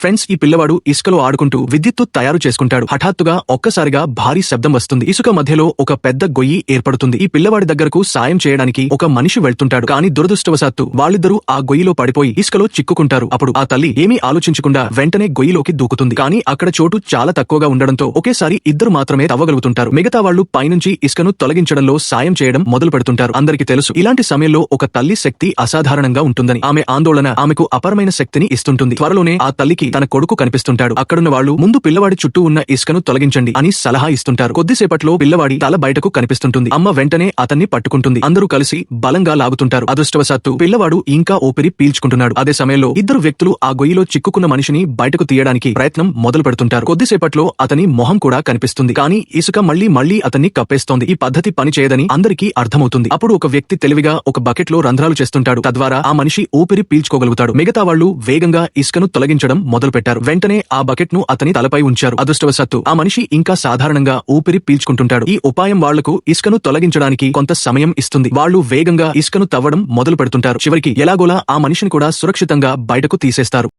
Friends, ఈ పిల్లవాడు ఇసుకలో ఆడుకుంటూ విద్యుత్తు తయారు చేసుకుంటాడు. హఠాత్తుగా ఒక్కసారిగా భారీ శబ్దం వస్తుంది. ఇసుక మధ్యలో ఒక పెద్ద గొయ్యి ఏర్పడుతుంది. ఈ పిల్లవాడి దగ్గరకు సాయం చేయడానికి ఒక మనిషి వెళ్తుంటాడు. కానీ దురదృష్టవశాత్తు వాళ్ళిద్దరూ ఆ గొయ్యిలో పడిపోయి ఇసుకలో చిక్కుకుంటారు. అప్పుడు ఆ తల్లి ఏమీ ఆలోచించకుండా వెంటనే గొయ్యిలోకి దూకుతుంది. కానీ అక్కడ చోటు చాలా తక్కువగా ఉండడంతో ఒకేసారి ఇద్దరు మాత్రమే తవ్వగలుగుతుంటారు. మిగతా వాళ్ళు పైనుంచి ఇసుకను తొలగించడంలో సాయం చేయడం మొదలు పెడుతుంటారు. అందరికీ తెలుసు, ఇలాంటి సమయంలో ఒక తల్లి శక్తి అసాధారణంగా ఉంటుందని. ఆమె ఆందోళన ఆమెకు అపారమైన శక్తిని ఇస్తుంటుంది. త్వరలోనే ఆ తల్లికి తన కొడుకు కనిపిస్తుంటాడు. అక్కడున్న వాళ్ళు ముందు పిల్లవాడి చుట్టూ ఉన్న ఇసుకను తొలగించండి అని సలహా ఇస్తుంటారు. కొద్దిసేపట్లో పిల్లవాడి తల బయటకు కనిపిస్తుంటుంది. అమ్మ వెంటనే అతన్ని పట్టుకుంటుంది. అందరూ కలిసి బలంగా లాగుతుంటారు. అదృష్టవశాత్తు పిల్లవాడు ఇంకా ఊపిరి పీల్చుకుంటున్నాడు. అదే సమయంలో ఇద్దరు వ్యక్తులు ఆ గొయ్యిలో చిక్కుకున్న మనిషిని బయటకు తీయడానికి ప్రయత్నం మొదలు పెడుతుంటారు. కొద్దిసేపట్లో అతని మొహం కూడా కనిపిస్తుంది. కానీ ఇసుక మళ్లీ అతన్ని కప్పేస్తోంది. ఈ పద్ధతి పని చేయదని అందరికీ అర్థమవుతుంది. అప్పుడు ఒక వ్యక్తి తెలివిగా ఒక బకెట్ లో రంధ్రాలు చేస్తుంటాడు. తద్వారా ఆ మనిషి ఊపిరి పీల్చుకోగలుగుతాడు. మిగతా వాళ్ళు వేగంగా ఇసుకను తొలగించడం మొదలుపెట్టారు. వెంటనే ఆ బకెట్ ను అతని తలపై ఉంచారు. అదృష్టవశాత్తు ఆ మనిషి ఇంకా సాధారణంగా ఊపిరి పీల్చుకుంటుంటాడు. ఈ ఉపాయం వాళ్లకు ఇసుకను తొలగించడానికి కొంత సమయం ఇస్తుంది. వాళ్ళు వేగంగా ఇసుకను తవ్వడం మొదలు పెడుతుంటారు. చివరికి ఎలాగోలా ఆ మనిషిని కూడా సురక్షితంగా బయటకు తీసేస్తారు.